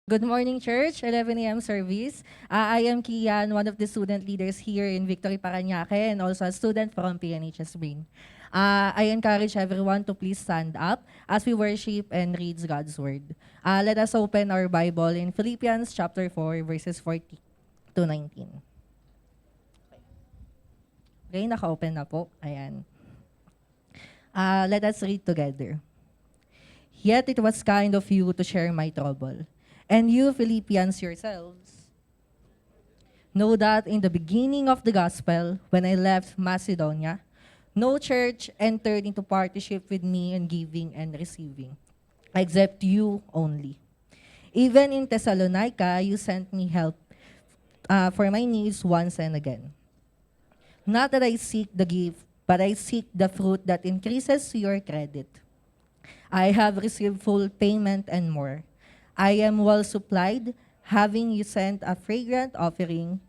Good morning, church. 11 a.m. service. I am Kian, one of the student leaders here in Victory Parañaque and also a student from PNHS Brain. I encourage everyone to please stand up as we worship and read God's Word. Let us open our Bible in Philippians chapter 4, verses 40 to 19. Okay, naka-open na po. Ayan. Let us read together. Yet it was kind of you to share my trouble. And you, Philippians yourselves, know that in the beginning of the gospel, when I left Macedonia, no church entered into partnership with me in giving and receiving, except you only. Even in Thessalonica, you sent me help for my needs once and again. Not that I seek the gift, but I seek the fruit that increases to your credit. I have received full payment and more. I am well supplied, having you sent a fragrant offering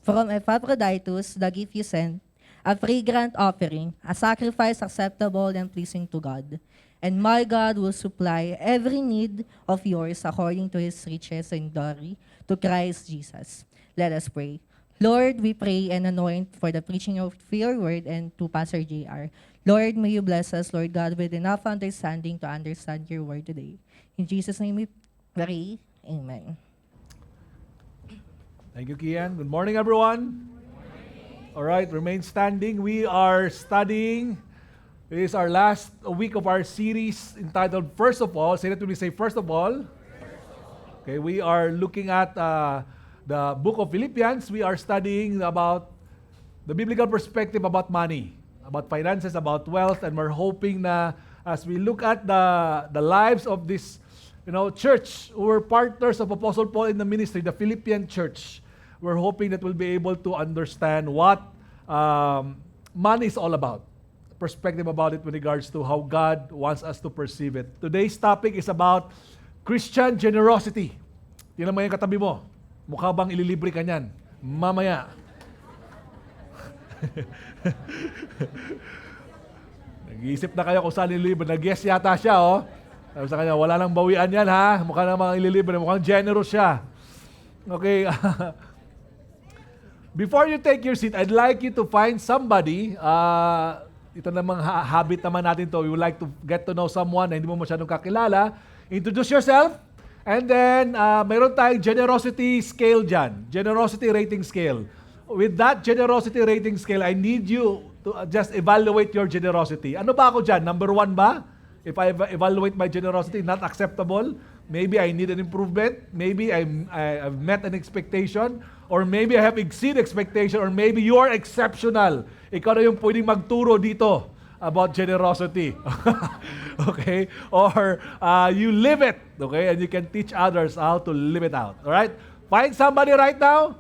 from Epaphroditus, the gift you sent, a fragrant offering, a sacrifice acceptable and pleasing to God. And my God will supply every need of yours according to his riches and glory to Christ Jesus. Let us pray. Lord, we pray and anoint for the preaching of your word and to Pastor JR. Lord, may you bless us, Lord God, with enough understanding to understand your word today. In Jesus' name we pray. Amen. Thank you, Kian. Good morning, everyone. All right, remain standing. We are studying. This is our last week of our series entitled First of All. Say that when we say First of All. Okay, we are looking at the book of Philippians. We are studying about the biblical perspective about money, about finances, about wealth, and we're hoping na as we look at the lives of this church who were partners of Apostle Paul in the ministry, the Philippian church, we're hoping that we'll be able to understand what money is all about, perspective about it with regards to how God wants us to perceive it. Today's topic is about Christian generosity. Tingnan mo yung katabi mo. Mukha bang ililibre ka niyan? Mamaya. Nag-iisip na kayo kung saan ililibre. Nag-guess yata siya, oh. Sabi sa kanya, wala nang bawian yan, ha? Mukha namang ililibre. Mukhang generous siya. Okay. Before you take your seat, I'd like you to find somebody. Ito namang habit naman natin to. We would like to get to know someone na hindi mo masyadong kakilala. Introduce yourself. And then, mayroon tayong generosity scale dyan. Generosity rating scale. With that generosity rating scale, I need you to just evaluate your generosity. Ano ba ako dyan? Number 1 ba? If I evaluate my generosity, not acceptable, maybe I need an improvement, maybe I've met an expectation, or maybe I have exceeded expectation, or maybe you are exceptional. Ikaw na yung pwedeng magturo dito about generosity. Okay? Or you live it, okay? And you can teach others how to live it out. All right? Find somebody right now.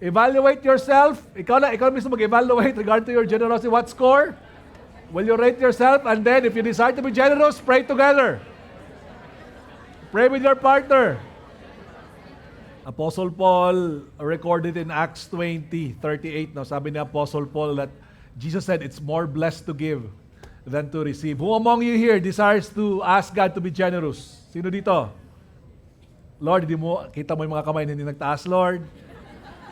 Evaluate yourself. Ikaw mismo mag-evaluate regard to your generosity. What score will you rate yourself? And then if you decide to be generous, pray together. Pray with your partner. Apostle Paul recorded in Acts 20:38. Now, sabi ni Apostle Paul that Jesus said, it's more blessed to give than to receive. Who among you here desires to ask God to be generous? Sino dito? Lord, kita mo yung mga kamay na hindi nagtaas, Lord.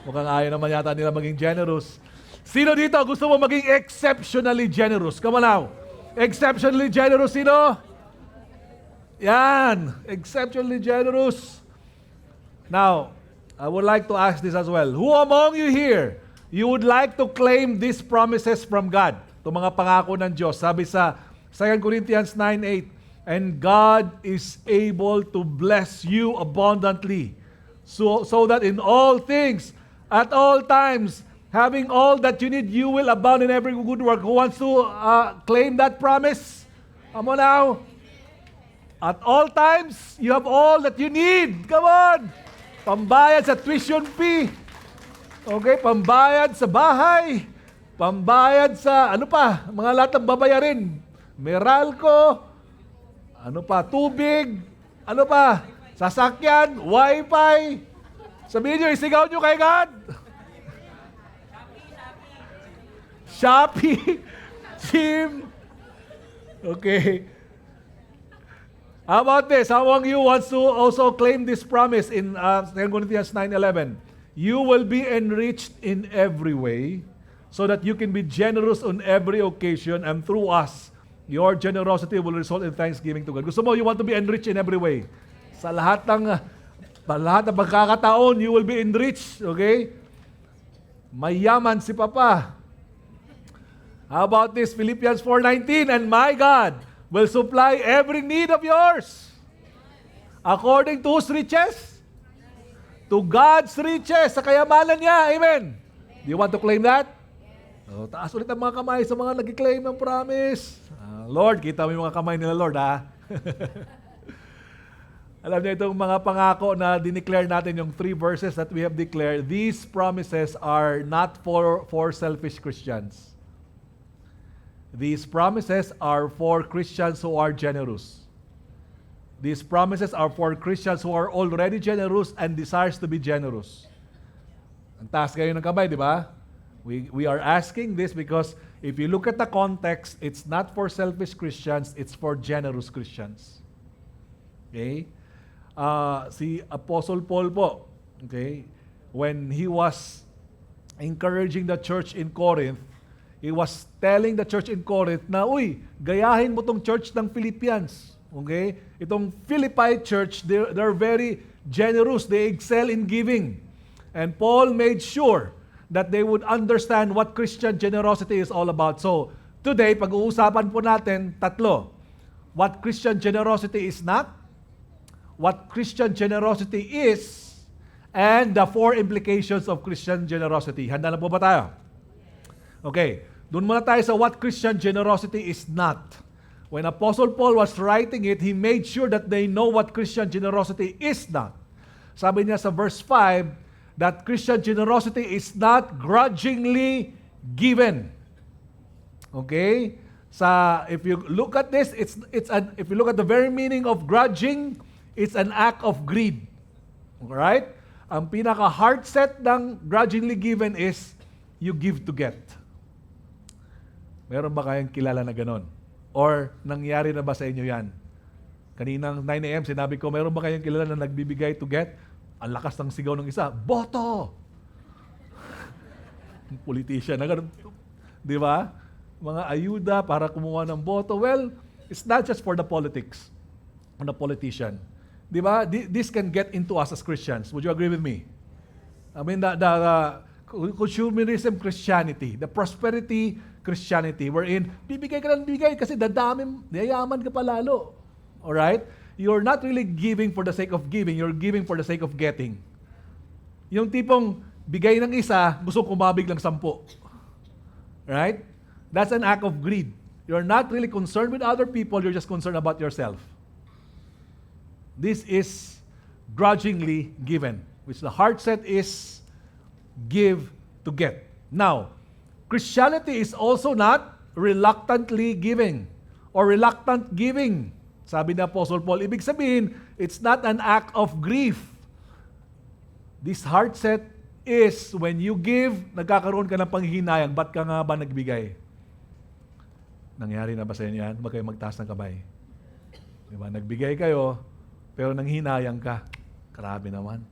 Mukhang ayaw naman yata nila maging generous. Sino dito gusto mo maging exceptionally generous? Come on now. Exceptionally generous, sino? Yan. Exceptionally generous. Now, I would like to ask this as well. Who among you here, you would like to claim these promises from God? Itong mga pangako ng Diyos. Sabi sa 2 Corinthians 9:8, and God is able to bless you abundantly, so that in all things, at all times, having all that you need, you will abound in every good work. Who wants to claim that promise? Come on now. At all times, you have all that you need. Come on. Pambayad sa tuition fee. Okay, pambayad sa bahay. Pambayad sa, mga lahat ng babayarin. Meralco. Tubig. Sasakyan, wifi. Sabihin nyo, isigaw nyo kay God. Shopee. Gym. Okay. How about this? How among you wants to also claim this promise in 2 Corinthians 9:11? You will be enriched in every way so that you can be generous on every occasion, and through us, your generosity will result in thanksgiving to God. Gusto mo, you want to be enriched in every way. Sa lahat ng pagkakataon, you will be enriched. Okay? Mayaman si Papa. How about this? Philippians 4:19, and my God will supply every need of yours according to whose riches? To God's riches, sa kayamanan niya. Amen. Do you want to claim that? Oh, taas ulit ang mga kamay sa mga nag-claim ng promise. Lord, kita mo yung mga kamay nila, Lord, ha? Alam niyo itong mga pangako na dineclare natin, yung 3 verses that we have declared, these promises are not for selfish Christians. These promises are for Christians who are generous. These promises are for Christians who are already generous and desires to be generous. Ang taas kayo ng kamay, di ba? We are asking this because if you look at the context, it's not for selfish Christians, it's for generous Christians. Okay? Si Apostle Paul po, okay, when he was encouraging the church in Corinth, he was telling the church in Corinth na, uy, gayahin mo tong church ng Philippians. Okay? Itong Philippi church, they're very generous. They excel in giving. And Paul made sure that they would understand what Christian generosity is all about. So, today, pag-uusapan po natin, 3. What Christian generosity is not, what Christian generosity is, and the 4 implications of Christian generosity. Handa na po ba tayo? Okay. Doon muna tayo sa what Christian generosity is not. When Apostle Paul was writing it, he made sure that they know what Christian generosity is not. Sabi niya sa verse 5, that Christian generosity is not grudgingly given. Okay? If you look at this, if you look at the very meaning of grudging, it's an act of greed. Alright? Ang pinaka-heart set ng grudgingly given is you give to get. Meron ba kayong kilala na ganon? Or nangyari na ba sa inyo yan? Kaninang 9 a.m. sinabi ko, meron ba kayong kilala na nagbibigay to get? Ang lakas ng sigaw ng isa, boto! Politician na ganun. Di ba? Mga ayuda para kumuha ng boto. Well, it's not just for the politics, or the politician. Di ba? This can get into us as Christians. Would you agree with me? I mean, the consumerism Christianity, the prosperity Christianity, wherein bibigay ka lang bibigay kasi yayaman ka pa lalo. Alright? You're not really giving for the sake of giving, you're giving for the sake of getting. Yung tipong bigay ng isa, gusto kumabig ng 10. Right? That's an act of greed. You're not really concerned with other people, you're just concerned about yourself. This is grudgingly given, which the heart set is give to get. Now, Christianity is also not reluctantly giving or reluctant giving. Sabi ni Apostle Paul, ibig sabihin, it's not an act of grief. This heart set is when you give, nagkakaroon ka ng panghihinayang, ba't ka nga ba nagbigay? Nangyari na ba sa inyo yan? Huwag kayo magtaas ng kamay. Diba? Nagbigay kayo, pero nanghinayang ka. Grabe naman.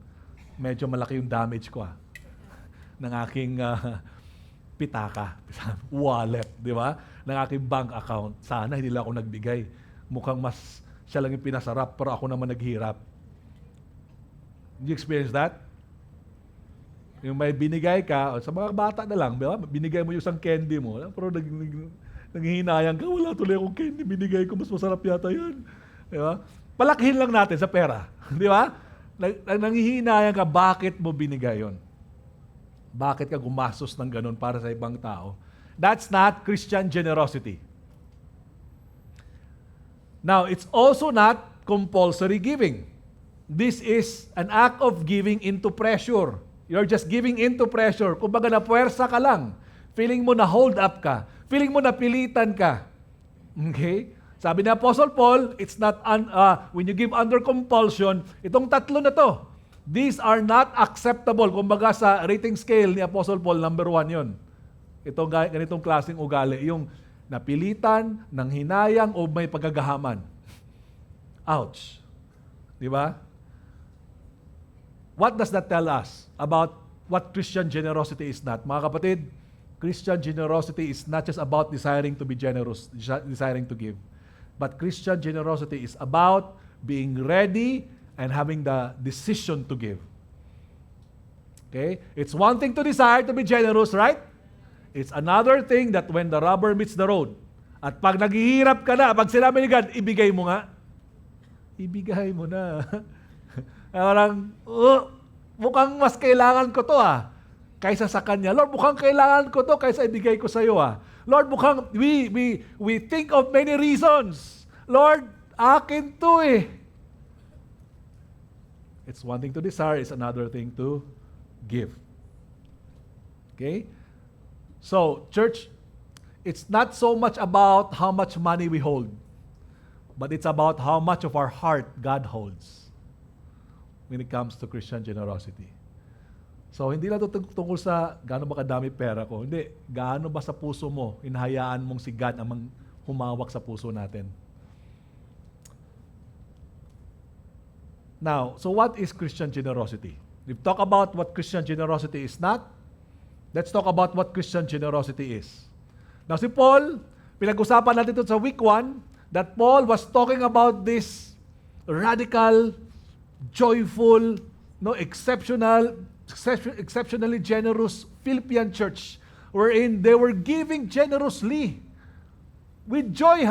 Medyo malaki yung damage ko ng aking pitaka, wallet, di ba? Ng aking bank account. Sana hindi lang ako nagbigay. Mukhang mas siya lang yung pinasarap, pero ako naman naghirap. Did you experience that? Yung may binigay ka, sa mga bata na lang, di ba? Binigay mo yung isang candy mo, pero nanghihinayang ka, wala tuloy akong candy, binigay ko, mas masarap yata yan. Di ba? Palakihin lang natin sa pera. Di ba? Nanghihinayang ka, bakit mo binigay yon? Bakit ka gumastos ng ganun para sa ibang tao? That's not Christian generosity. Now, it's also not compulsory giving. This is an act of giving into pressure. You're just giving into pressure. Kumbaga napuwersa ka lang. Feeling mo na hold up ka. Feeling mo na pilitan ka. Okay? Sabi ni Apostle Paul, it's not when you give under compulsion, itong 3 na to, these are not acceptable. Kumbaga sa rating scale ni Apostle Paul, number 1 yon. Ito ganitong klaseng ugali, yung napilitan, nanghinayang, o may pagagahaman. Ouch. Di ba? What does that tell us about what Christian generosity is not? Mga kapatid, Christian generosity is not just about desiring to be generous, desiring to give. But Christian generosity is about being ready and having the decision to give. Okay? It's one thing to desire to be generous, right? It's another thing that when the rubber meets the road, at pag naghihirap ka na, pag sinabi ni God, ibigay mo nga. Ibigay mo na. Parang, mukhang mas kailangan ko to kaysa sa Kanya. Lord, mukhang kailangan ko to kaysa ibigay ko sa iyo Lord, mukhang, we think of many reasons. Lord, akin to It's one thing to desire, it's another thing to give. Okay? So, church, it's not so much about how much money we hold, but it's about how much of our heart God holds when it comes to Christian generosity. So, hindi lang ito tungkol sa gaano ba kadami pera ko. Hindi, gaano ba sa puso mo, inahayaan mong si God ang humawak sa puso natin. Now, so what is Christian generosity? We've talked about what Christian generosity is not. Let's talk about what Christian generosity is. Now, si Paul, pinag-usapan natin ito sa week 1, that Paul was talking about this radical, joyful, exceptionally generous Philippian church wherein they were giving generously with joy,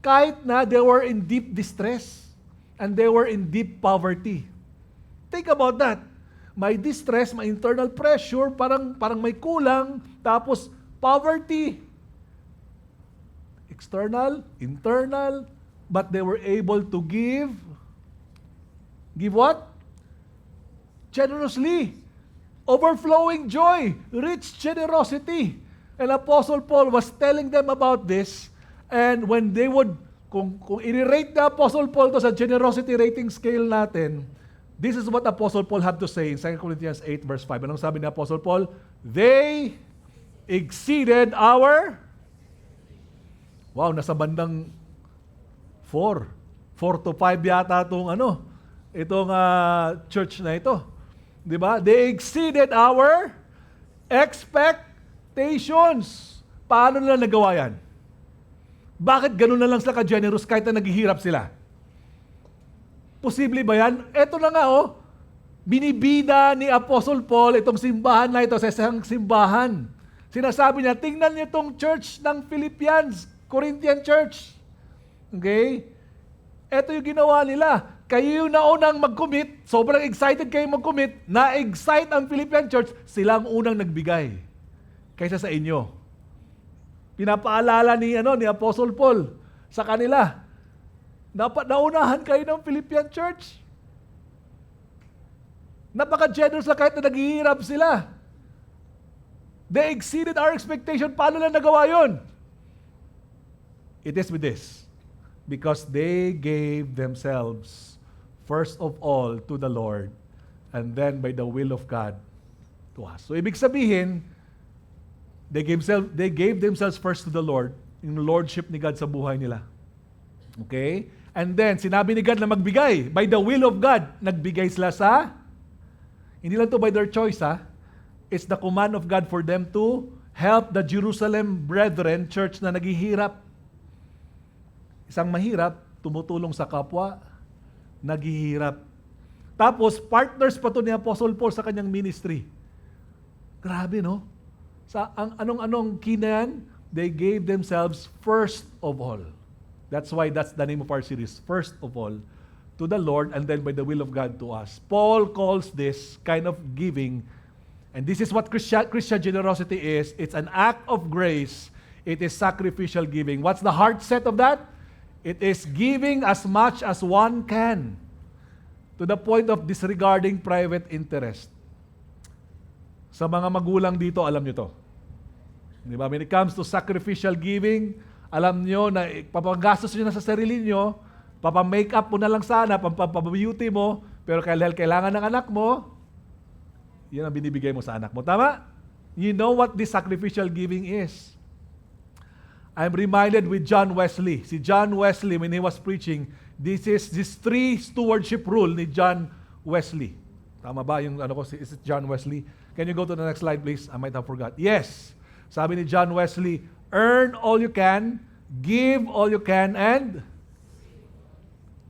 kahit na they were in deep distress and they were in deep poverty. Think about that. May distress, may internal pressure, parang may kulang, tapos poverty. External, internal, but they were able to give what? Generously. Overflowing joy. Rich generosity. And Apostle Paul was telling them about this. And when they would, kung i-rate na Apostle Paul to sa generosity rating scale natin, this is what Apostle Paul had to say in 2 Corinthians 8 verse 5. Anong sabi ni Apostle Paul? They exceeded our... Wow, nasa bandang 4 to 5 yata itong church na ito. Di ba? They exceeded our expectations. Paano nila nagawa yan? Bakit ganun na lang sila ka-generous kahit na naghihirap sila? Posible ba yan? Eto na nga binibida ni Apostle Paul itong simbahan na ito sa isang simbahan. Sinasabi niya, tingnan niyo itong church ng Philippians, Corinthian church. Okay? Ito yung ginawa nila. Kayo yung naunang mag-commit, sobrang excited kayo mag-commit, na-excite ang Philippian church, sila ang unang nagbigay kaysa sa inyo. Pinapaalala ni Apostle Paul sa kanila, dapat naunahan kayo ng Philippian church. Napaka-generous na kahit na naghihirap sila. They exceeded our expectation. Paano lang nagawa yun? It is with this. Because they gave themselves first of all to the Lord and then by the will of God to us. So ibig sabihin, they gave themselves first to the Lord, yung lordship ni God sa buhay nila. Okay? And then, sinabi ni God na magbigay. By the will of God, nagbigay sila hindi lang to by their choice It's the command of God for them to help the Jerusalem brethren, church na naghihirap. Isang mahirap, tumutulong sa kapwa, naghihirap. Tapos, partners pa to ni Apostle Paul sa kanyang ministry. Grabe, no? Anong key na yan? They gave themselves first of all. That's why that's the name of our series. First of all, to the Lord and then by the will of God to us. Paul calls this kind of giving, and this is what Christian generosity is. It's an act of grace. It is sacrificial giving. What's the heart set of that? It is giving as much as one can to the point of disregarding private interest. Sa mga magulang dito, alam nyo to. Di ba? When it comes to sacrificial giving, alam nyo na papagastos nyo na sa sarili nyo, papamake up mo na lang sana, pampabeauty mo, pero kailangan ng anak mo, yan ang binibigay mo sa anak mo. Tama? You know what this sacrificial giving is. I'm reminded with John Wesley. Si John Wesley, when he was preaching, This is this three stewardship rule ni John Wesley. Tama ba yung ano ko? Is it John Wesley? Can you go to the next slide, please? I might have forgot. Yes. Sabi ni John Wesley, earn all you can, give all you can, and...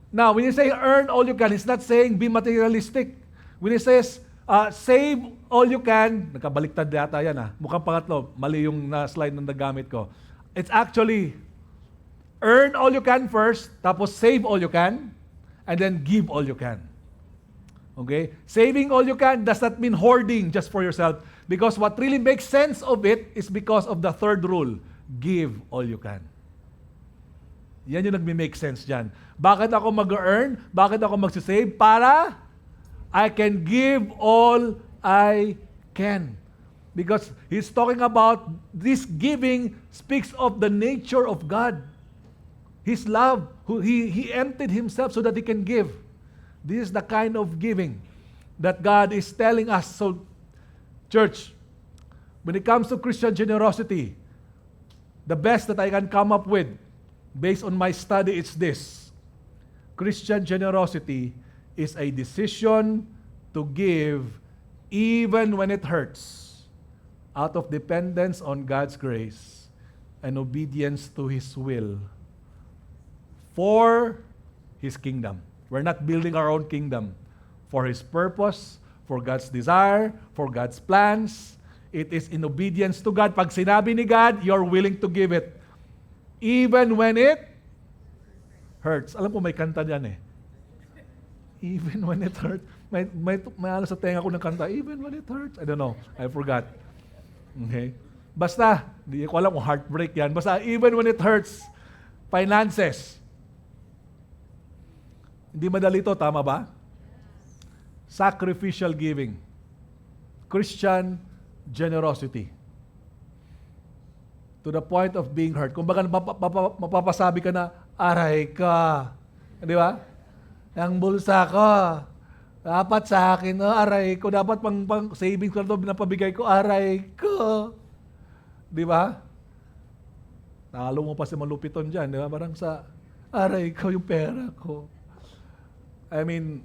Now, when you say earn all you can, it's not saying be materialistic. When it says save all you can, nagkabaliktad yata yan Mukhang pangatlo, mali yung slide na nagamit ko. It's actually earn all you can first, tapos save all you can, and then give all you can. Okay? Saving all you can does not mean hoarding just for yourself, because what really makes sense of it is because of the third rule, give all you can. Yan yung nagme-make sense dyan. Bakit ako mag-earn? Bakit ako magsisave? Para I can give all I can. Because he's talking about this giving speaks of the nature of God. His love, he emptied himself so that he can give. This is the kind of giving that God is telling us. So, church, when it comes to Christian generosity, the best that I can come up with, based on my study, is this. Christian generosity is a decision to give even when it hurts, out of dependence on God's grace and obedience to His will for His kingdom. We're not building our own kingdom. For His purpose, for God's desire, for God's plans. It is in obedience to God. Pag sinabi ni God, you're willing to give it. Even when it hurts. Alam ko may kanta dyan Even when it hurts. May alam sa tenga ko ng kanta, even when it hurts. I don't know. I forgot. Okay? Basta, hindi ko alam kung heartbreak yan. Basta, even when it hurts. Finances. Hindi madali ito, tama ba? Sacrificial giving. Christian generosity. To the point of being hurt. Kung baga mapapasabi ka na, aray ka. Di ba? Ang bulsa ko. Dapat sa akin, aray ko. Dapat pang savings ko na ito, napabigay ko, aray ko. Di ba? Talo mo pa si malupiton dyan. Di ba? Parang sa, aray ko yung pera ko. I mean,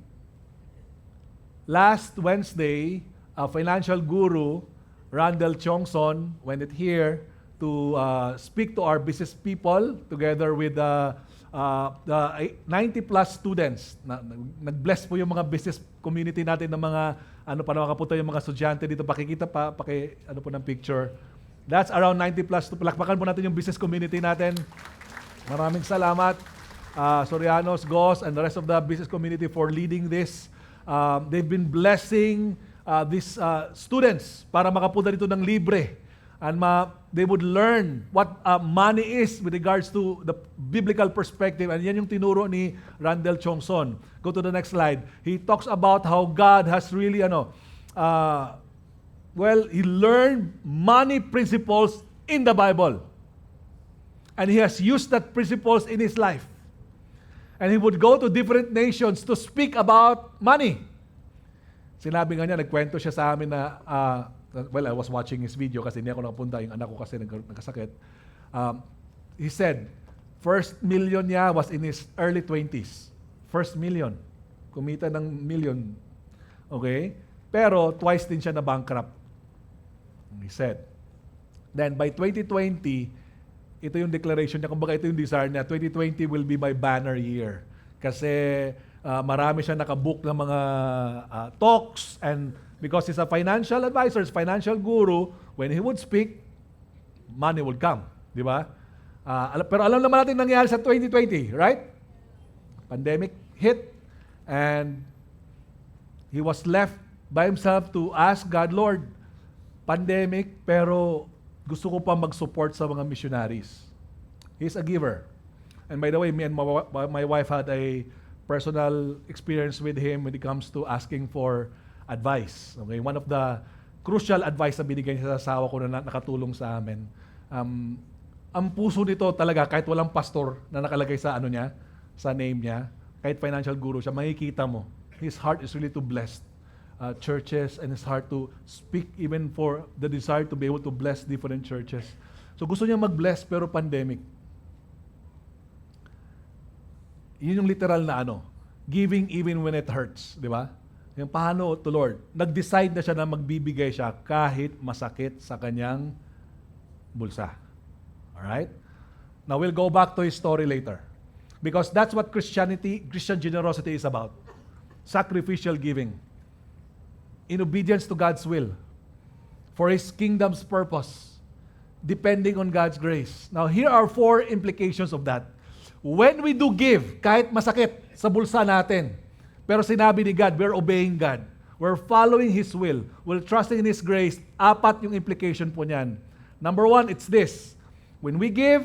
last Wednesday, a financial guru, Randall Chongson, went here to speak to our business people together with the 90 plus students. Nag-bless po yung mga business community natin ng mga para makapunta yung mga estudyante dito. Pakikita pa, ano po ng picture. That's around 90 plus. Palakpakan po natin yung business community natin. Maraming salamat. Sorianos, Gos, and the rest of the business community for leading this. They've been blessing these students para makapunta dito ng libre. And they would learn what money is with regards to the biblical perspective. And yan yung tinuro ni Randall Chongson. Go to the next slide. He talks about how God has really, he learned money principles in the Bible. And he has used that principles in his life. And he would go to different nations to speak about money. Sinabi nga niya, nagkwento siya sa amin na, I was watching his video kasi hindi ako nakapunta, yung anak ko kasi nagkasakit. He said, first million niya was in his early 20s. First million. Kumita ng million. Okay? Pero twice din siya na bankrupt. He said. Then by 2020, ito yung declaration niya, kumbaga ito yung desire niya, 2020 will be my banner year. Kasi marami siya nakabook ng mga talks, and because he's a financial advisor, financial guru, when he would speak, money would come. Di ba? Pero alam naman natin nangyari sa 2020, right? Pandemic hit, and he was left by himself to ask God, Lord, pandemic, pero gusto ko pa mag-support sa mga missionaries. He's a giver. And by the way, me and my wife had a personal experience with him when it comes to asking for advice. Okay, one of the crucial advice na binigay niya sa asawa ko na nakatulong sa amin. Ang puso nito talaga, kahit walang pastor na nakalagay sa sa name niya, kahit financial guru siya, makikita mo, his heart is really to bless churches, and his heart to speak even for the desire to be able to bless different churches. So gusto niya mag-bless pero pandemic. Yun yung literal na giving even when it hurts, di ba? Yung paano to Lord, nag-decide na siya na magbibigay siya kahit masakit sa kanyang bulsa. Alright? Now we'll go back to his story later. Because that's what Christian generosity is about. Sacrificial giving. In obedience to God's will. For His kingdom's purpose. Depending on God's grace. Now here are 4 implications of that. When we do give, kahit masakit sa bulsa natin, pero sinabi ni God, we're obeying God. We're following His will. We're trusting in His grace. 4 yung implication po niyan. Number 1, it's this. When we give,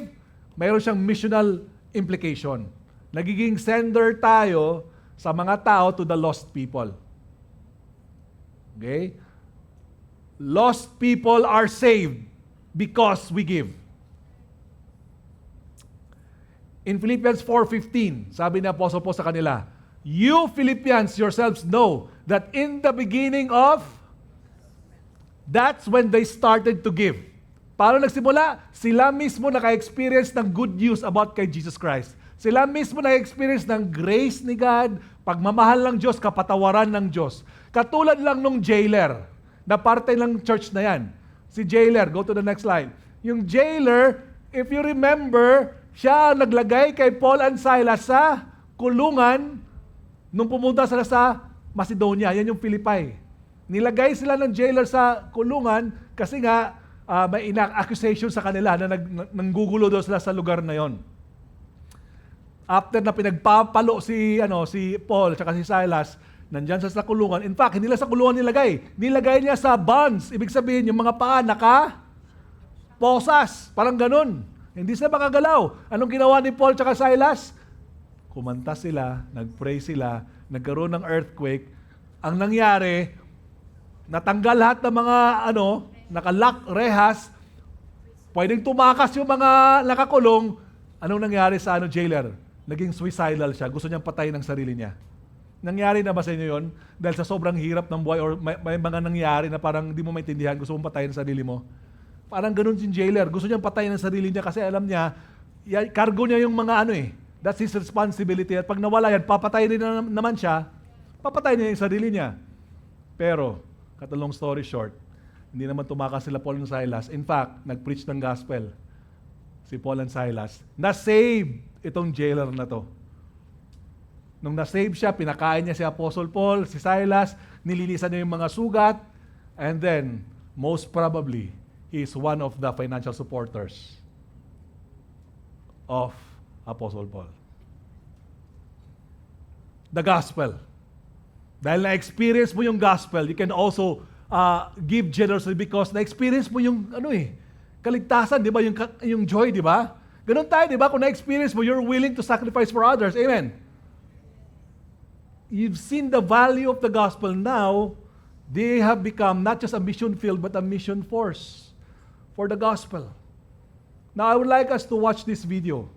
mayroon siyang missional implication. Nagiging sender tayo sa mga tao to the lost people. Okay? Lost people are saved because we give. In Philippians 4:15, sabi ni Apostle Paul sa kanila, you Philippians yourselves know that in the beginning of, that's when they started to give. Paano nagsimula? Sila mismo naka-experience ng good news about kay Jesus Christ. Sila mismo naka-experience ng grace ni God, pagmamahal ng Diyos, kapatawaran ng Diyos. Katulad lang nung jailer, na parte ng church na yan. Si jailer, go to the next slide. Yung jailer, if you remember, siya naglagay kay Paul and Silas sa kulungan nung pumunta sila sa Macedonia. Yan yung Philippi. Nilagay sila ng jailer sa kulungan kasi nga may accusation sa kanila na nanggugulo daw sila sa lugar na yon. After na pinagpapalo si Paul at si Silas, nandyan sa kulungan. In fact, hindi lang sa kulungan nilagay. Nilagay niya sa bonds. Ibig sabihin, yung mga paa posas. Parang ganun. Hindi sila makagalaw. Anong ginawa ni Paul at Silas? Kumanta sila, nag-pray sila, nagkaroon ng earthquake. Ang nangyari, natanggal lahat ng mga nakalock, rehas, pwedeng tumakas yung mga nakakulong. Anong nangyari sa jailer? Naging suicidal siya. Gusto niyang patayin ang sarili niya. Nangyari na ba sa inyo yun? Dahil sa sobrang hirap ng buhay or may mga nangyari na parang di mo maintindihan, gusto mong patayin ang sarili mo? Parang ganun yung jailer. Gusto niyang patayin ang sarili niya kasi alam niya, cargo niya yung mga that's his responsibility. At pag nawala yan, papatayin din naman siya, papatayin niya yung sarili niya. Pero, cut a long story short, hindi naman tumakas sila Paul and Silas. In fact, nag-preach ng gospel si Paul and Silas. Na-save itong jailer na to. Nung na-save siya, pinakain niya si Apostle Paul, si Silas, nilinisan niya yung mga sugat, and then, most probably, he is one of the financial supporters of Apostle Paul. The gospel. Dahil na-experience mo yung gospel, you can also give generously because na-experience mo yung kaligtasan, di ba? Yung joy, di ba? Ganun tayo, di ba? Kung na-experience mo, you're willing to sacrifice for others. Amen. You've seen the value of the gospel now. They have become not just a mission field, but a mission force for the gospel. Now, I would like us to watch this video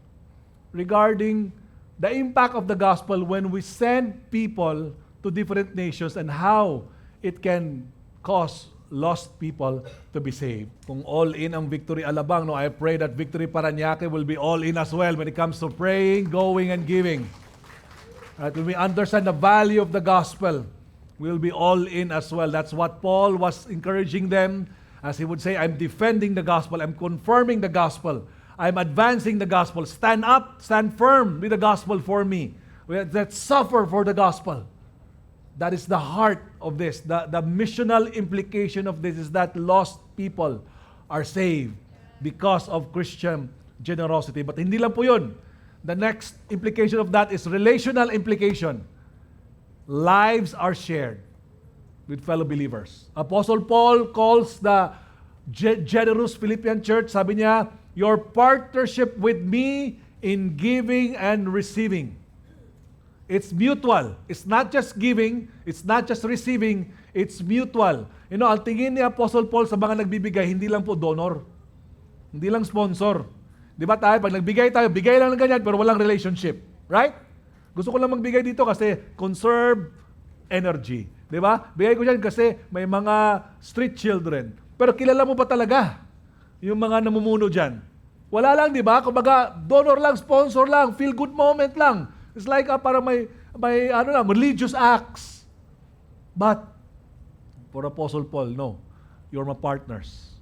regarding the impact of the gospel when we send people to different nations and how it can cause lost people to be saved. Kung all in ang Victory Alabang, I pray that Victory Parañaque will be all in as well when it comes to praying, going, and giving. At when we understand the value of the gospel, we'll be all in as well. That's what Paul was encouraging them. As he would say, I'm defending the gospel. I'm confirming the gospel. I'm advancing the gospel. Stand up, stand firm with the gospel for me. Let's suffer for the gospel. That is the heart of this. The missional implication of this is that lost people are saved because of Christian generosity. But hindi lang po yun. The next implication of that is relational implication. Lives are shared with fellow believers. Apostle Paul calls the generous Philippian church, sabi niya, your partnership with me in giving and receiving. It's mutual. It's not just giving, it's not just receiving, it's mutual. Ang tingin ni Apostle Paul sa mga nagbibigay, hindi lang po donor. Hindi lang sponsor. Di ba tayo, pag nagbigay tayo, bigay lang ng ganyan, pero walang relationship. Right? Gusto ko lang magbigay dito kasi conserve energy. Di ba? Bigay ko dyan kasi may mga street children. Pero kilala mo ba talaga yung mga namumuno dyan? Wala lang, di ba? Kumbaga, donor lang, sponsor lang, feel good moment lang. It's like parang may religious acts. But for Apostle Paul, no. You're my partners.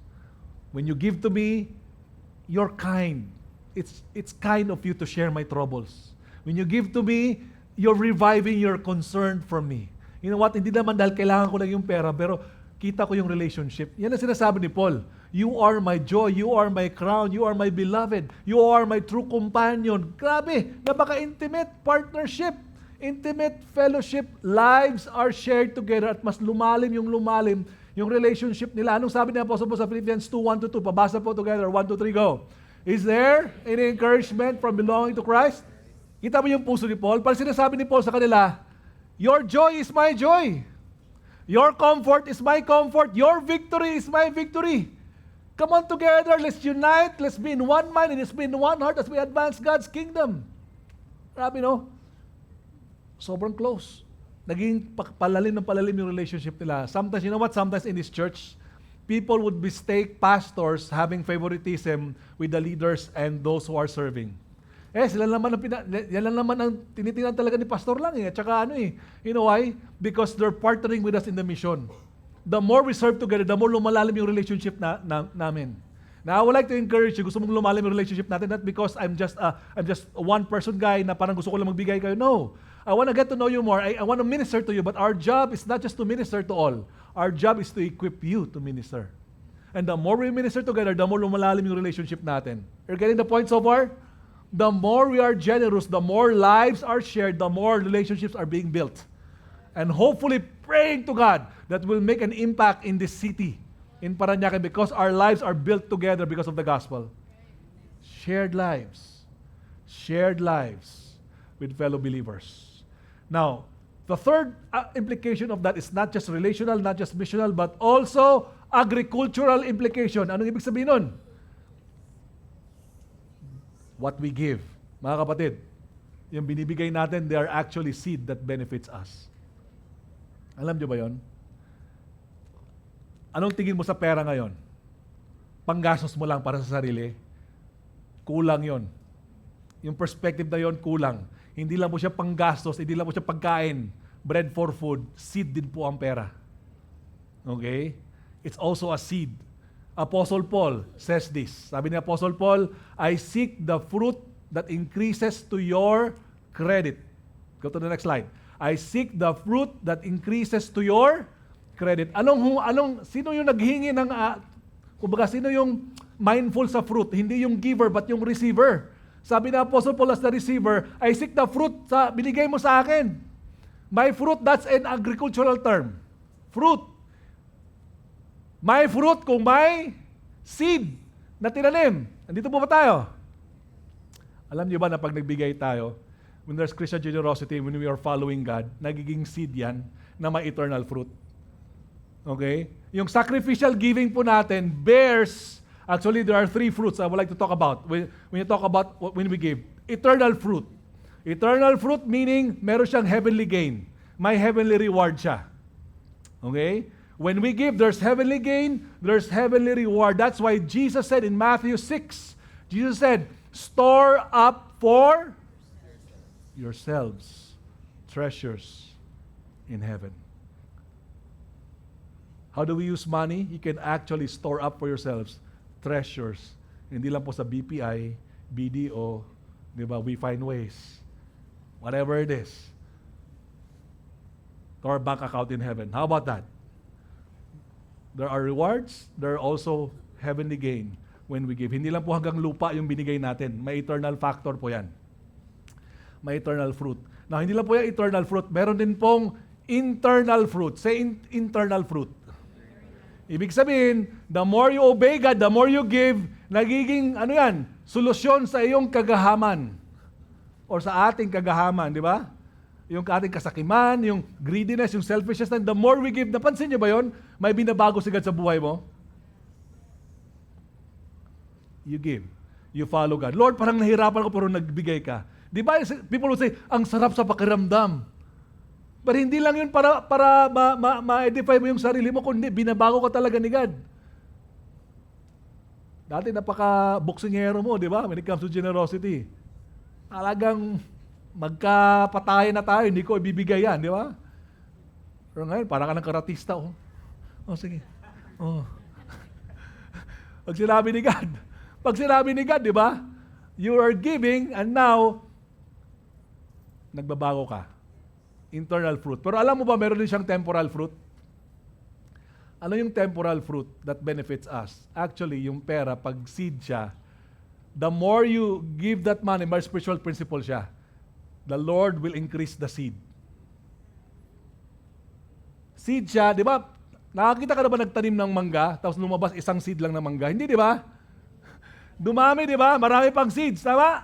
When you give to me, you're kind. It's kind of you to share my troubles. When you give to me, you're reviving your concern for me. You know what? Hindi naman dahil kailangan ko lang yung pera, pero kita ko yung relationship. Yan ang sinasabi ni Paul. You are my joy, you are my crown, you are my beloved, you are my true companion. Grabe, napaka-intimate partnership, intimate fellowship, lives are shared together at mas lumalim yung relationship nila. Anong sabi ni Apostle Paul sa Philippians 2:1-2? Pabasa po together, 1, 2, 3, go. Is there any encouragement from belonging to Christ? Kita mo yung puso ni Paul? Parang sinasabi ni Paul sa kanila, your joy is my joy. Your comfort is my comfort. Your victory is my victory. Come on together, let's unite, let's be in one mind, and let's be in one heart as we advance God's kingdom. Grabe, no? Sobrang close. Naging palalim yung relationship nila. Sometimes, you know what? Sometimes in this church, people would mistake pastors having favoritism with the leaders and those who are serving. Yan lang naman ang tinitingnan talaga ni pastor lang eh. At saka you know why? Because they're partnering with us in the mission. The more we serve together, the more lumalalim yung relationship namin. Now, I would like to encourage you, gusto mong lumalim yung relationship natin, not because I'm just a one person guy na parang gusto ko lang magbigay kayo. No. I want to get to know you more. I want to minister to you, but our job is not just to minister to all. Our job is to equip you to minister. And the more we minister together, the more lumalalim yung relationship natin. You're getting the point so far? The more we are generous, the more lives are shared, the more relationships are being built. And hopefully praying to God that will make an impact in this city, in Parañaque, because our lives are built together because of the gospel. Shared lives with fellow believers. Now, the third implication of that is not just relational, not just missional, but also agricultural implication. Anong ibig sabihin nun? What we give. Mga kapatid, yung binibigay natin, they are actually seed that benefits us. Alam nyo ba yon? Anong tingin mo sa pera ngayon? Panggastos mo lang para sa sarili? Kulang yon. Yung perspective na yon, kulang. Hindi lang mo siya panggastos, hindi lang mo siya pagkain. Bread for food, seed din po ang pera. Okay? It's also a seed. Apostle Paul says this. Sabi ni Apostle Paul, I seek the fruit that increases to your credit. Go to the next slide. I seek the fruit that increases to your credit. Sino yung naghingi ng, kumbaga, sino yung mindful sa fruit? Hindi yung giver, but yung receiver. Sabi na Apostle Paul as the receiver, I seek the fruit sa binigay mo sa akin. My fruit, that's an agricultural term. Fruit. My fruit kung may seed na tinanim. Nandito po ba tayo? Alam niyo ba na pag nagbigay tayo, when there's Christian generosity, when we are following God, nagiging seed yan na may eternal fruit. Okay? Yung sacrificial giving po natin bears, actually there are 3 fruits I would like to talk about when you talk about when we give. Eternal fruit. Eternal fruit meaning meron siyang heavenly gain. May heavenly reward siya. Okay? When we give, there's heavenly gain, there's heavenly reward. That's why Jesus said in Matthew 6, Jesus said, store up for yourselves treasures in heaven. How do we use money? You can actually store up for yourselves treasures. Hindi lang po sa BPI, BDO, di ba? We find ways. Whatever it is. To our bank account in heaven. How about that? There are rewards, there are also heavenly gain when we give. Hindi lang po hanggang lupa yung binigay natin. May eternal factor po yan. May eternal fruit. Now, hindi lang po yung eternal fruit. Meron din pong internal fruit. Say internal fruit. Ibig sabihin, the more you obey God, the more you give, nagiging, solusyon sa iyong kagahaman. Or sa ating kagahaman, di ba? Yung ating kasakiman, yung greediness, yung selfishness, the more we give, napansin niyo ba yon? May binabago si God sa buhay mo? You give. You follow God. Lord, parang nahirapan ko pero nagbigay ka. Di ba? People will say, ang sarap sa pakiramdam. But hindi lang yun para ma-edify mo yung sarili mo, kundi binabago ka talaga ni God. Dati napaka-boksingero mo, di ba? When it comes to generosity. Talagang magkapatayan na tayo, hindi ko ibibigay yan, di ba? Pero ngayon, parang ka ng karatista, oh. Oh, sige. Oh. Pag sinabi ni God, di ba? You are giving and now, nagbabago ka. Internal fruit. Pero alam mo ba, meron din siyang temporal fruit? Ano yung temporal fruit that benefits us? Actually, yung pera, pag seed siya, the more you give that money, may spiritual principle siya. The Lord will increase the seed. Seed siya, di ba? Nakakita ka na ba nagtanim ng mangga, tapos lumabas isang seed lang ng mangga? Hindi, di ba? Dumami, di ba? Marami pang seeds, tama?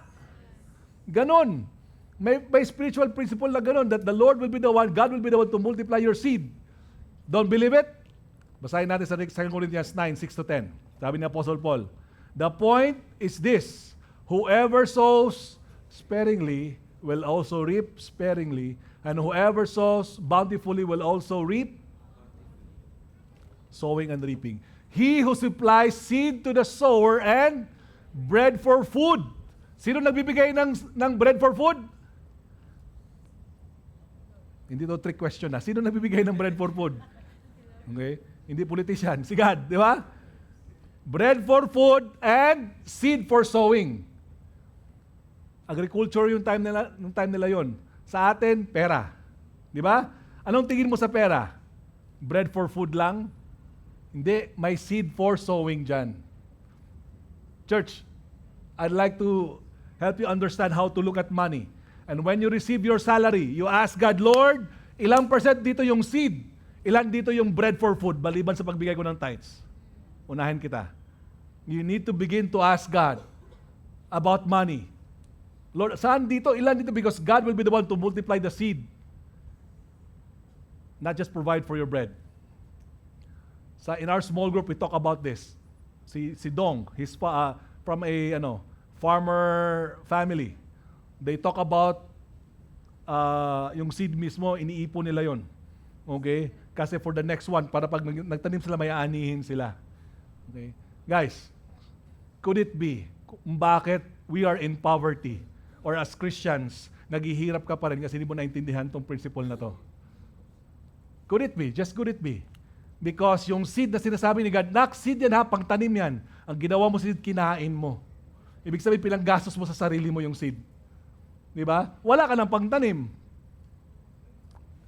Ganon. May spiritual principle na ganon, that the Lord will be the one, God will be the one to multiply your seed. Don't believe it? Basahin natin sa 2 Corinthians 9, 6-10. Sabi ni Apostle Paul, the point is this, whoever sows sparingly will also reap sparingly, and whoever sows bountifully will also reap sowing and reaping. He who supplies seed to the sower and bread for food. Sino nagbibigay ng bread for food? Hindi to trick question na. Sino nagbibigay ng bread for food? Okay? Hindi politician. Si God, di ba? Bread for food and seed for sowing. Agriculture yung time nila yon. Sa atin, pera. Di ba? Anong tingin mo sa pera? Bread for food lang? Hindi, may seed for sowing dyan. Church, I'd like to help you understand how to look at money. And when you receive your salary, you ask God, Lord, ilang percent dito yung seed? Ilan dito yung bread for food, baliban sa pagbigay ko ng tithes? Unahin kita. You need to begin to ask God about money. Lord, saan dito? Ilan dito? Because God will be the one to multiply the seed. Not just provide for your bread. In our small group, we talk about this. Si Dong, he's from a farmer family. They talk about yung seed mismo, iniipon nila yon. Okay? Kasi for the next one, para pag nagtanim sila, may aanihin sila. Okay? Guys, could it be kung bakit we are in poverty or as Christians, naghihirap ka pa rin kasi hindi mo naintindihan tong principle na to? Could it be? Just could it be? Because yung seed na sinasabi ni God, seed yan ha, pang tanim yan. Ang ginawa mo seed, kinain mo. Ibig sabihin, pinanggastos mo sa sarili mo yung seed. Di ba? Wala ka ng pangtanim.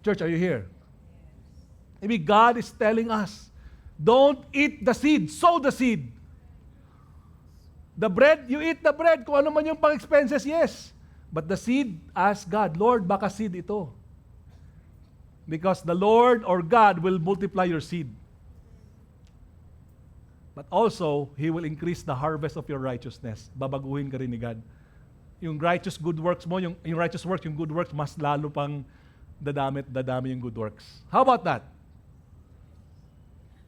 Church, are you here? Maybe God is telling us, don't eat the seed, sow the seed. The bread, you eat the bread. Kung ano man yung pang-expenses, yes. But the seed, ask God, Lord, baka seed ito. Because the Lord or God will multiply your seed. But also, He will increase the harvest of your righteousness. Babaguhin ka rin ni God. Yung righteous good works mo, yung righteous works, yung good works, mas lalo pang dadami yung good works. How about that?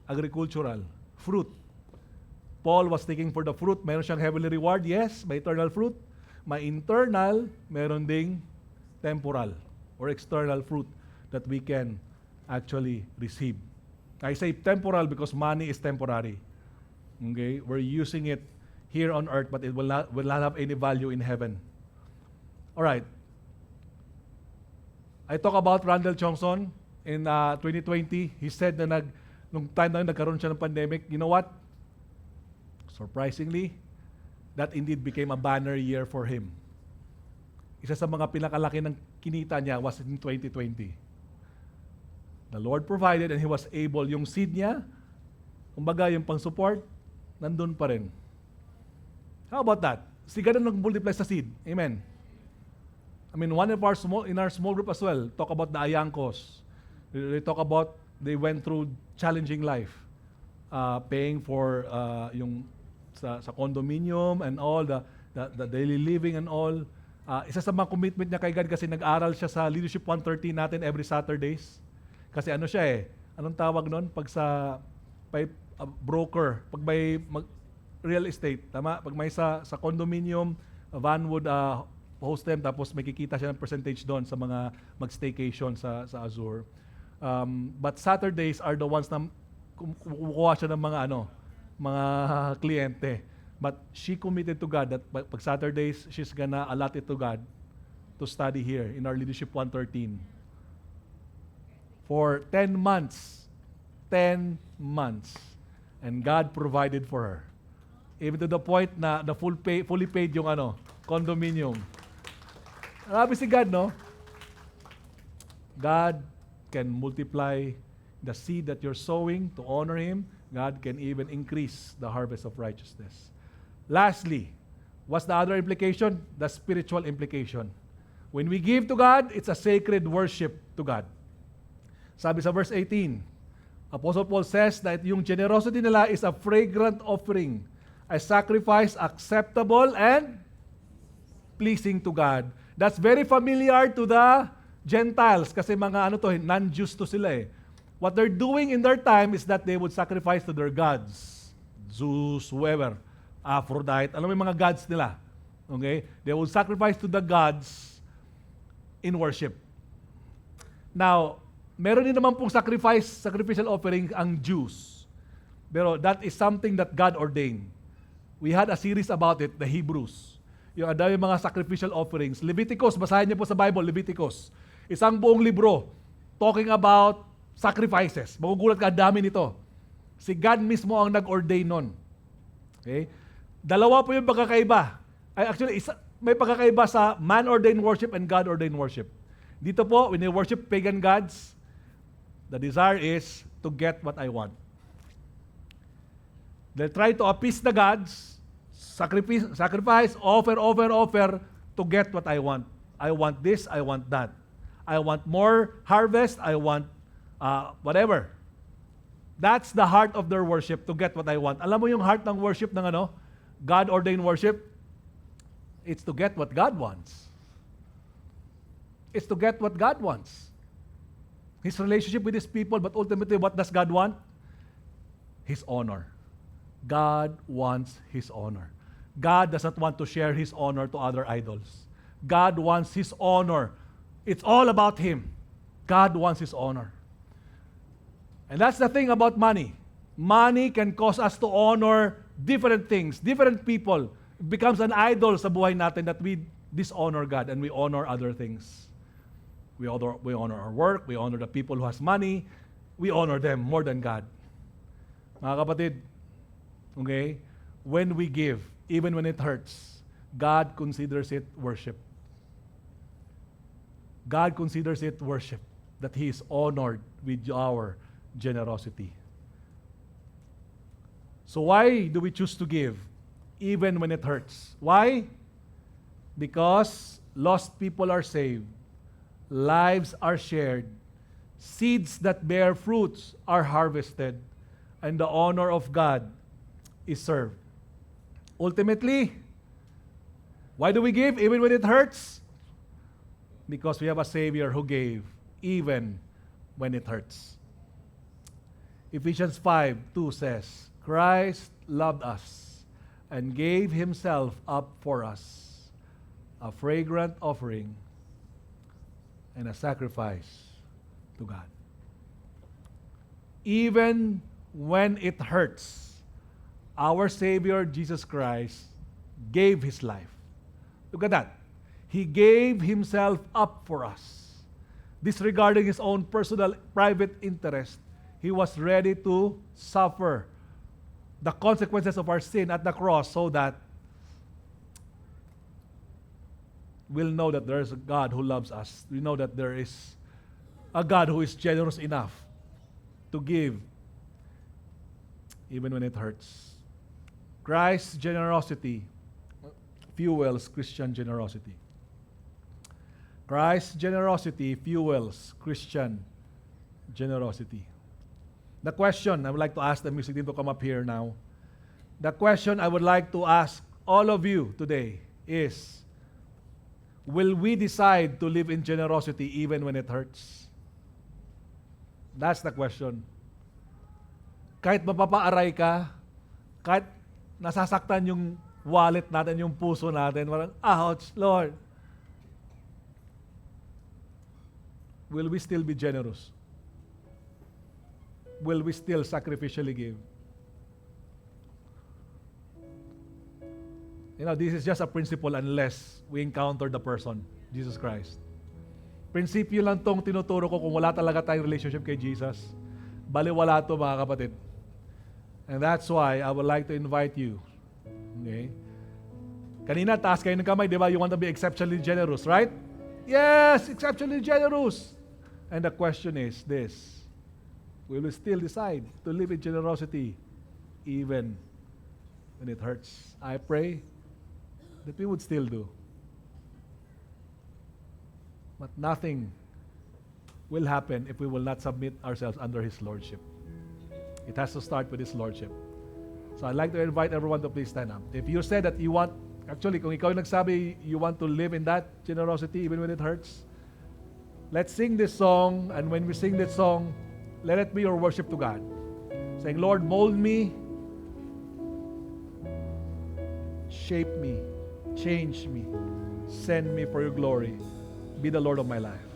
Agricultural, fruit. Paul was thinking for the fruit. Meron siyang heavenly reward, yes, may eternal fruit. May internal, meron ding temporal or external fruit that we can actually receive. I say temporal because money is temporary. Okay? We're using it here on earth, but it will not have any value in heaven. All right. I talk about Randall Johnson in 2020. He said na nung time na nagkaroon siya ng pandemic, you know what? Surprisingly, that indeed became a banner year for him. Isa sa mga pinakalaki ng kinita niya was in 2020. The Lord provided and he was able, yung seed niya, kumbaga yung pang-support, nandun pa rin. How about that? Si ganun nag-multiply sa seed. Amen. I mean, in our small group as well, talk about the Ayankos. They talk about, they went through challenging life. Paying for yung sa condominium and all, the daily living and all. Isa sa mga commitment niya kay God kasi nag-aral siya sa Leadership 130 natin every Saturdays. Kasi ano siya anong tawag nun? Pag sa broker, pag may real estate, tama? Pag may sa condominium, Van would host them tapos may kikita siya ng percentage doon sa mga mag-staycation sa Azure. But Saturdays are the ones na kumukuha siya ng mga kliyente. But she committed to God that pag Saturdays, she's gonna allot it to God to study here in our Leadership 113 for 10 months. 10 months. And God provided for her. Even to the point na fully paid yung condominium. Grabe si God, no? God can multiply the seed that you're sowing to honor Him. God can even increase the harvest of righteousness. Lastly, what's the other implication? The spiritual implication. When we give to God, it's a sacred worship to God. Sabi sa verse 18, Apostle Paul says that yung generosity nila is a fragrant offering, a sacrifice acceptable and pleasing to God. That's very familiar to the Gentiles kasi mga non-Jews to sila eh. What they're doing in their time is that they would sacrifice to their gods. Zeus, whoever, Aphrodite, alam mo yung mga gods nila. Okay? They would sacrifice to the gods in worship. Now, meron din naman pong sacrificial offering ang Jews. Pero that is something that God ordained. We had a series about it, the Hebrews. Yung dami mga sacrificial offerings. Leviticus, basahin niyo po sa Bible, Leviticus. Isang buong libro talking about sacrifices. Magugulat ka, dami nito. Si God mismo ang nag-ordain nun. Okay? Dalawa po yung pagkakaiba. Actually, may pagkakaiba sa man-ordained worship and God-ordained worship. Dito po, when you worship pagan gods, the desire is to get what I want. They'll try to appease the gods, sacrifice, offer to get what I want. I want this, I want that. I want more harvest, I want whatever. That's the heart of their worship, to get what I want. Alam mo yung heart ng worship ng God-ordained worship? It's to get what God wants. It's to get what God wants. His relationship with His people, but ultimately, what does God want? His honor. God wants His honor. God does not want to share His honor to other idols. God wants His honor. It's all about Him. God wants His honor. And that's the thing about money. Money can cause us to honor different things, different people. It becomes an idol sa buhay natin that we dishonor God and we honor other things. We honor our work, we honor the people who has money, we honor them more than God. Mga kapatid, okay, when we give, even when it hurts, God considers it worship. God considers it worship, that He is honored with our generosity. So why do we choose to give, even when it hurts? Why? Because lost people are saved, lives are shared, seeds that bear fruits are harvested, and the honor of God is served. Ultimately, why do we give even when it hurts? Because we have a Savior who gave even when it hurts. Ephesians 5:2 says, Christ loved us and gave Himself up for us, a fragrant offering and a sacrifice to God. Even when it hurts, our Savior Jesus Christ gave His life. Look at that. He gave Himself up for us. Disregarding His own personal, private interest, He was ready to suffer the consequences of our sin at the cross so that we'll know that there is a God who loves us. We know that there is a God who is generous enough to give even when it hurts. Christ's generosity fuels Christian generosity. Christ's generosity fuels Christian generosity. The question, I would like to ask the music team to come up here now. The question I would like to ask all of you today is, will we decide to live in generosity even when it hurts? That's the question. Kahit mapapaaray ka, kahit nasasaktan yung wallet natin, yung puso natin, parang, ouch, Lord. Will we still be generous? Will we still sacrificially give? You know, this is just a principle unless we encounter the person. Jesus Christ. Prinsipyo lang tong tinuturo ko kung wala talaga tayong relationship kay Jesus. Baliwala to mga kapatid. And that's why I would like to invite you. Okay? Kanina, taas kayo ng kamay, di ba? You want to be exceptionally generous, right? Yes, exceptionally generous. And the question is this. We will still decide to live in generosity even when it hurts. I pray that we would still do. But nothing will happen if we will not submit ourselves under His Lordship. It has to start with His Lordship. So I'd like to invite everyone to please stand up. If you said that you want, actually, kung ikaw yung nagsabi, you want to live in that generosity even when it hurts, let's sing this song, and when we sing this song, let it be your worship to God. Saying, Lord, mold me, shape me, change me, send me for your glory. Be the Lord of my life.